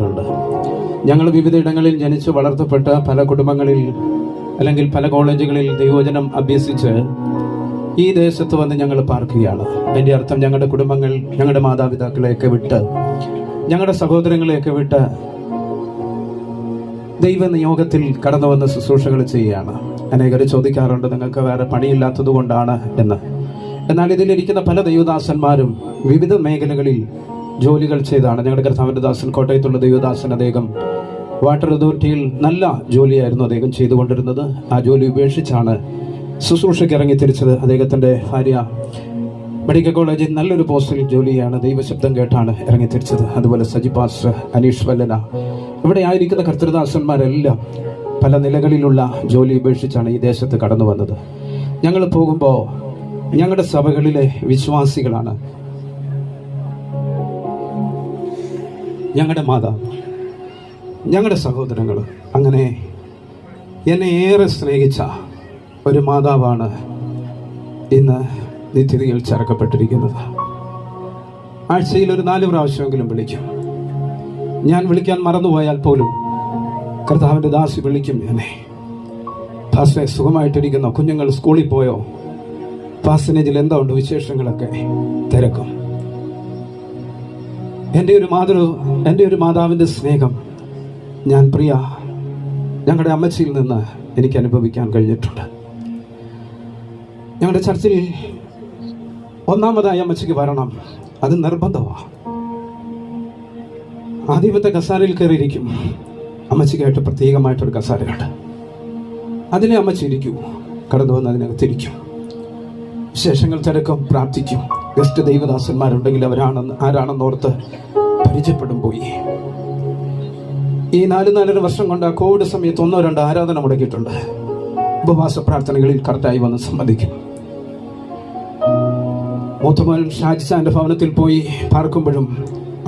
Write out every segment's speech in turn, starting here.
ണ്ട്. ഞങ്ങൾ വിവിധ ഇടങ്ങളിൽ ജനിച്ചു വളർത്തപ്പെട്ട പല കുടുംബങ്ങളിൽ അല്ലെങ്കിൽ പല കോളേജുകളിൽ ദൈവവചനം അഭ്യസിച്ച് ഈ ദേശത്ത് വന്ന് ഞങ്ങൾ പാർക്കുകയാണ്. അതിൻ്റെ അർത്ഥം ഞങ്ങളുടെ കുടുംബങ്ങൾ, ഞങ്ങളുടെ മാതാപിതാക്കളെയൊക്കെ വിട്ട്, ഞങ്ങളുടെ സഹോദരങ്ങളെയൊക്കെ വിട്ട് ദൈവ നിയോഗത്തിൽ കടന്നു വന്ന് ശുശ്രൂഷകൾ ചെയ്യുകയാണ്. അനേകർ ചോദിക്കാറുണ്ട്, നിങ്ങൾക്ക് വേറെ പണിയില്ലാത്തത് കൊണ്ടാണ് എന്ന്. എന്നാൽ ഇതിലിരിക്കുന്ന പല ദൈവദാസന്മാരും വിവിധ മേഖലകളിൽ ജോലികൾ ചെയ്താണ്. ഞങ്ങളുടെ കർത്താവിൻ്റെ ദാസൻ, കോട്ടയത്തുള്ള ദൈവദാസൻ, അദ്ദേഹം വാട്ടർ അതോറിറ്റിയിൽ നല്ല ജോലിയായിരുന്നു അദ്ദേഹം ചെയ്തുകൊണ്ടിരുന്നത്. ആ ജോലി ഉപേക്ഷിച്ചാണ് ശുശ്രൂഷയ്ക്ക് ഇറങ്ങി തിരിച്ചത്. അദ്ദേഹത്തിൻ്റെ ഭാര്യ മെഡിക്കൽ കോളേജിൽ നല്ലൊരു പോസ്റ്റിൽ ജോലിയാണ്, ദൈവശബ്ദം കേട്ടാണ് ഇറങ്ങി തിരിച്ചത്. അതുപോലെ സജി പാസ്റ്റർ, അനീഷ് വല്ലന, ഇവിടെ ആയിരിക്കുന്ന കർത്തൃദാസന്മാരെല്ലാം പല നിലകളിലുള്ള ജോലി ഉപേക്ഷിച്ചാണ് ഈ ദേശത്ത് കടന്നു വന്നത്. ഞങ്ങൾ പോകുമ്പോൾ ഞങ്ങളുടെ സഭകളിലെ വിശ്വാസികളാണ്, ഞങ്ങളുടെ മാതാവ്, ഞങ്ങളുടെ സഹോദരങ്ങൾ, അങ്ങനെ എന്നെ ഏറെ സ്നേഹിച്ച ഒരു മാതാവാണ് ഇന്ന് നിത്യതയിൽ ചേർക്കപ്പെട്ടിരിക്കുന്നത്. ആഴ്ചയിൽ ഒരു 4 പ്രാവശ്യമെങ്കിലും വിളിക്കും. ഞാൻ വിളിക്കാൻ മറന്നുപോയാൽ പോലും കർത്താവിൻ്റെ ദാസി വിളിക്കും എന്നെ. പാസ്റ്ററെ, സുഖമായിട്ടിരിക്കുന്നോ? കുഞ്ഞുങ്ങൾ സ്കൂളിൽ പോയോ? പാസനേജിൽ എന്താ ഉണ്ട് വിശേഷങ്ങളൊക്കെ തിരക്കും. എൻ്റെ ഒരു മാതാവിൻ്റെ സ്നേഹം ഞാൻ ഞങ്ങളുടെ അമ്മച്ചിയിൽ നിന്ന് എനിക്ക് അനുഭവിക്കാൻ കഴിഞ്ഞിട്ടുണ്ട്. ഞങ്ങളുടെ ചർച്ചിൽ ഒന്നാമതായി അമ്മച്ചിക്ക് വരണം, അത് നിർബന്ധമാണ്. ആദ്യമത്തെ കസാരയിൽ കയറിയിരിക്കും. അമ്മച്ചിക്കായിട്ട് പ്രത്യേകമായിട്ടൊരു കസാരയുണ്ട്, അതിനെ അമ്മച്ചി ഇരിക്കൂ. കടന്നു വന്ന് അതിനകത്തിരിക്കും. വിശേഷങ്ങൾ തിരക്കും, പ്രാർത്ഥിക്കും. ഗസ്റ്റ് ദൈവദാസന്മാരുണ്ടെങ്കിൽ ആരാണെന്നോർത്ത് പരിചയപ്പെടും. പോയി ഈ 4-4.5 വർഷം കൊണ്ട് ആ കോവിഡ് സമയത്ത് 1-2 ആരാധന മുടക്കിയിട്ടുണ്ട്. ഉപവാസ പ്രാർത്ഥനകളിൽ കറക്റ്റായി വന്ന് സംബന്ധിക്കും. മൂത്തമോൻ ഷാജിസാന്റെ ഭവനത്തിൽ പോയി പാർക്കുമ്പോഴും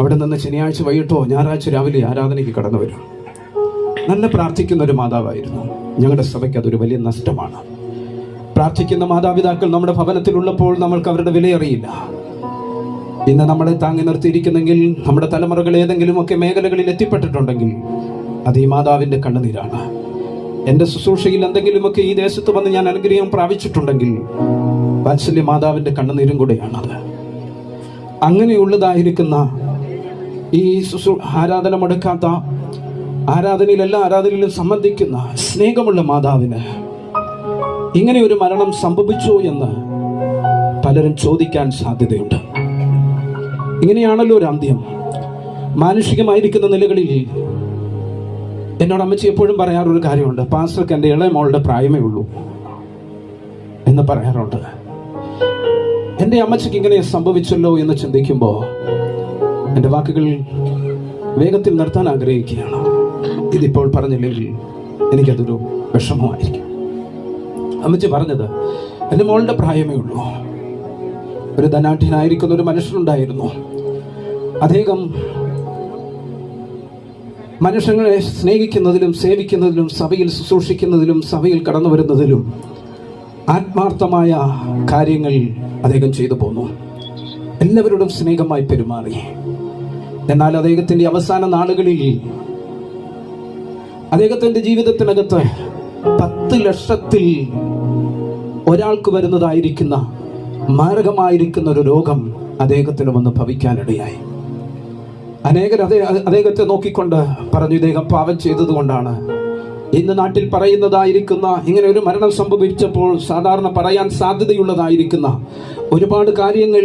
അവിടെ നിന്ന് ശനിയാഴ്ച വൈകിട്ടോ ഞായറാഴ്ച രാവിലെ ആരാധനയ്ക്ക് കടന്നു വരും. നല്ല പ്രാർത്ഥിക്കുന്ന ഒരു മാതാവായിരുന്നു. ഞങ്ങളുടെ സഭയ്ക്ക് അതൊരു വലിയ നഷ്ടമാണ്. പ്രാർത്ഥിക്കുന്ന മാതാപിതാക്കൾ നമ്മുടെ ഭവനത്തിലുള്ളപ്പോൾ നമ്മൾക്ക് അവരുടെ വിലയറിയില്ല. ഇന്ന് നമ്മളെ താങ്ങി നിർത്തിയിരിക്കുന്നെങ്കിൽ, നമ്മുടെ തലമുറകൾ ഏതെങ്കിലുമൊക്കെ മേഖലകളിൽ എത്തിപ്പെട്ടിട്ടുണ്ടെങ്കിൽ അത് ഈ മാതാവിൻ്റെ കണ്ണുനീരാണ്. എൻ്റെ ശുശ്രൂഷയിൽ എന്തെങ്കിലുമൊക്കെ ഈ ദേശത്ത് വന്ന് ഞാൻ അനുഗ്രഹം പ്രാപിച്ചിട്ടുണ്ടെങ്കിൽ വാത്സല്യ മാതാവിൻ്റെ കണ്ണുനീരും കൂടെയാണത്. അങ്ങനെയുള്ളതായിരിക്കുന്ന ഈ ആരാധന മുടക്കാത്ത, ആരാധനയിൽ എല്ലാ ആരാധനയിലും സംബന്ധിക്കുന്ന സ്നേഹമുള്ള മാതാവിന് ഇങ്ങനെ ഒരു മരണം സംഭവിച്ചോ എന്ന് പലരും ചോദിക്കാൻ സാധ്യതയുണ്ട്. ഇങ്ങനെയാണല്ലോ ഒരു അന്ത്യം. മാനുഷികമായിരിക്കുന്ന നിലകളിൽ എന്നോട് അമ്മച്ചി എപ്പോഴും പറയാറൊരു കാര്യമുണ്ട്, പാസ്റ്റർക്ക് എൻ്റെ ഇളയ മോളുടെ പ്രായമേ ഉള്ളൂ എന്ന് പറയാറുണ്ട്. എൻ്റെ അമ്മച്ചിക്ക് ഇങ്ങനെ സംഭവിച്ചല്ലോ എന്ന് ചിന്തിക്കുമ്പോൾ എൻ്റെ വാക്കുകൾ വേഗത്തിൽ നിർത്താൻ ആഗ്രഹിക്കുകയാണ്. ഇതിപ്പോൾ പറഞ്ഞില്ലെങ്കിൽ എനിക്കതൊരു വിഷമമായിരിക്കും. അമ്മച്ചി പറഞ്ഞത്, എൻ്റെ മോളുടെ പ്രായമേ ഉള്ളൂ. ഒരു ധനാഢ്യനായിരിക്കുന്ന ഒരു മനുഷ്യനുണ്ടായിരുന്നു. അദ്ദേഹം മനുഷ്യങ്ങളെ സ്നേഹിക്കുന്നതിലും സേവിക്കുന്നതിലും സഭയിൽ ശുശ്രൂഷിക്കുന്നതിലും സഭയിൽ കടന്നു വരുന്നതിലും ആത്മാർത്ഥമായ കാര്യങ്ങൾ അദ്ദേഹം ചെയ്തു പോന്നു. എല്ലാവരോടും സ്നേഹമായി പെരുമാറി. എന്നാൽ അദ്ദേഹത്തിൻ്റെ അവസാന നാളുകളിൽ അദ്ദേഹത്തിൻ്റെ ജീവിതത്തിനകത്ത് 10 ലക്ഷത്തിൽ ഒരാൾക്ക് വരുന്നതായിരിക്കുന്ന മാരകമായിരിക്കുന്ന ഒരു രോഗം അദ്ദേഹത്തിന് വന്ന് ഭവിക്കാനിടയായി. അനേകർ അദ്ദേഹത്തെ നോക്കിക്കൊണ്ട് പറഞ്ഞു, ഇദ്ദേഹം പാപം ചെയ്തത് കൊണ്ടാണ്. ഇന്ന് നാട്ടിൽ പറയുന്നതായിരിക്കുന്ന ഇങ്ങനെ ഒരു മരണം സംഭവിച്ചപ്പോൾ സാധാരണ പറയാൻ സാധ്യതയുള്ളതായിരിക്കുന്ന ഒരുപാട് കാര്യങ്ങൾ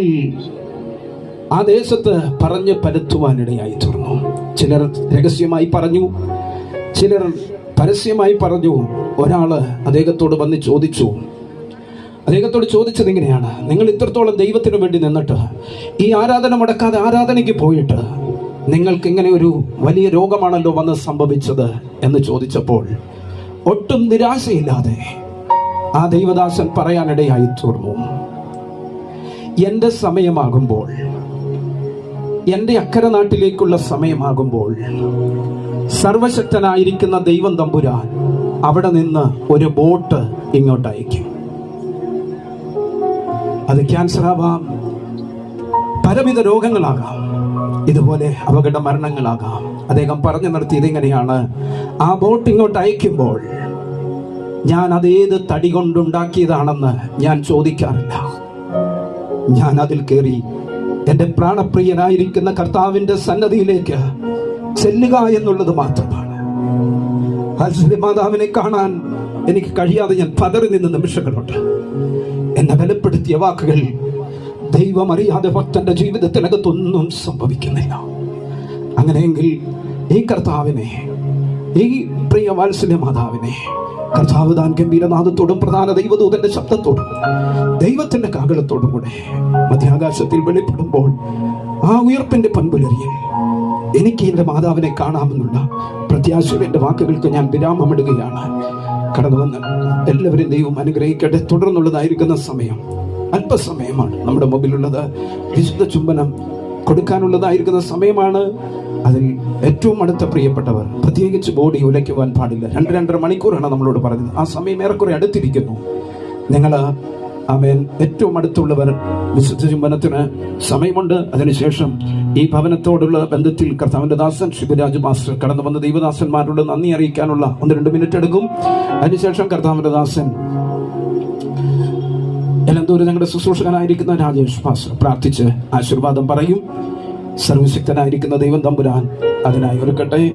ആ ദേശത്ത് പറഞ്ഞു പരത്തുവാനിടയായി തീർന്നു. ചിലർ രഹസ്യമായി പറഞ്ഞു, ചിലർ പരസ്യമായി പറഞ്ഞു. ഒരാള് അദ്ദേഹത്തോട് വന്ന് അദ്ദേഹത്തോട് ചോദിച്ചത് ഇങ്ങനെയാണ്, നിങ്ങൾ ഇത്രത്തോളം ദൈവത്തിന് വേണ്ടി നിന്നിട്ട് ഈ ആരാധന മുടക്കാതെ ആരാധനയ്ക്ക് പോയിട്ട് നിങ്ങൾക്ക് ഇങ്ങനെ ഒരു വലിയ രോഗമാണല്ലോ വന്ന് സംഭവിച്ചത് എന്ന് ചോദിച്ചപ്പോൾ ഒട്ടും നിരാശയില്ലാതെ ആ ദൈവദാസൻ പറയാനിടയായി തീർന്നു, എൻ്റെ സമയമാകുമ്പോൾ, എൻ്റെ അക്കരെ നാട്ടിലേക്കുള്ള സമയമാകുമ്പോൾ സർവശക്തനായിരിക്കുന്ന ദൈവം തമ്പുരാൻ അവിടെ നിന്ന് ഒരു ബോട്ട് ഇങ്ങോട്ട് അയക്കും. അത് ക്യാൻസർ ആവാം, പലവിധ രോഗങ്ങളാകാം. ഇതുപോലെ അപകട മരണങ്ങളാകാം. അദ്ദേഹം പറഞ്ഞു നിർത്തിയത് ഇങ്ങനെയാണ്: ആ ബോട്ട് ഇങ്ങോട്ട് അയക്കുമ്പോൾ ഞാൻ അതേത് തടി കൊണ്ടുണ്ടാക്കിയതാണെന്ന് ഞാൻ ചോദിക്കാറില്ല. ഞാൻ അതിൽ കയറി എൻ്റെ പ്രാണപ്രിയനായിരിക്കുന്ന കർത്താവിൻ്റെ സന്നദ്ധിയിലേക്ക് ചെല്ലുക എന്നുള്ളത് മാത്രമാണ്. മാതാവിനെ കാണാൻ എനിക്ക് കഴിയാതെ ഞാൻ പതറി നിന്ന നിമിഷങ്ങളുണ്ട്. എന്നെ ബലപ്പെടുത്തിയ വാക്കുകൾ: ദൈവം അറിയാതെ ഭക്തന്റെ ജീവിതത്തിനകത്തൊന്നും സംഭവിക്കുന്നില്ല. അങ്ങനെയെങ്കിൽ ഈ കർത്താവിനെ, ഈ പ്രിയ വാത്സല്യ മാതാവിനെ കർത്താവ് താൻ ഗംഭീരനാദത്തോടും പ്രധാന ദൈവദൂതന്റെ ശബ്ദത്തോടും ദൈവത്തിന്റെ കാഹളത്തോടും കൂടെ മധ്യാകാശത്തിൽ വെളിപ്പെടുമ്പോൾ ആ ഉയർപ്പിന്റെ പൻപുലരിയിൽ എനിക്ക് എൻ്റെ മാതാവിനെ കാണാമെന്നുള്ള പ്രത്യാശയുടെ എൻ്റെ വാക്കുകൾക്ക് ഞാൻ വിരാമമിടുകയാണ്. കടന്നു വന്ന് എല്ലാവരും ദൈവം അനുഗ്രഹിക്കട്ടെ. തുടർന്നുള്ളതായിരിക്കുന്ന സമയം അല്പസമയമാണ് നമ്മുടെ മുമ്പിലുള്ളത്. വിശുദ്ധ ചുംബനം കൊടുക്കാനുള്ളതായിരിക്കുന്ന സമയമാണ്. അതിൽ ഏറ്റവും അടുത്ത പ്രിയപ്പെട്ടവർ പ്രത്യേകിച്ച് ബോഡി ഉലയ്ക്കുവാൻ പാടില്ല. 2-2.5 മണിക്കൂറാണ് നമ്മളോട് പറഞ്ഞത്. ആ സമയം ഏറെക്കുറെ അടുത്തിരിക്കുന്നു. നിങ്ങൾ ആമേൻ ഏറ്റവും അടുത്തുള്ളവർ വിശുദ്ധ ചുംബനത്തിന് സമയമുണ്ട്. അതിനുശേഷം ഈ ഭവനത്തോടുള്ള ബന്ധത്തിൽ കർത്താവിന്റെ ദാസൻ ശിവരാജ് മാസ്റ്റർ കടന്നു വന്ന ദൈവദാസന്മാരോട് നന്ദി അറിയിക്കാനുള്ള 1-2 മിനിറ്റ് എടുക്കും. അതിനുശേഷം കർത്താവിന്റെ ദാസൻ എലന്തൂര് ഞങ്ങളുടെ ശുശ്രൂഷകനായിരിക്കുന്ന രാജേഷ് മാസ്റ്റർ പ്രാർത്ഥിച്ച് ആശീർവാദം പറയും. സർവശക്തനായിരിക്കുന്ന ദൈവം തമ്പുരാൻ അതിനായി ഒരുക്കട്ടെ.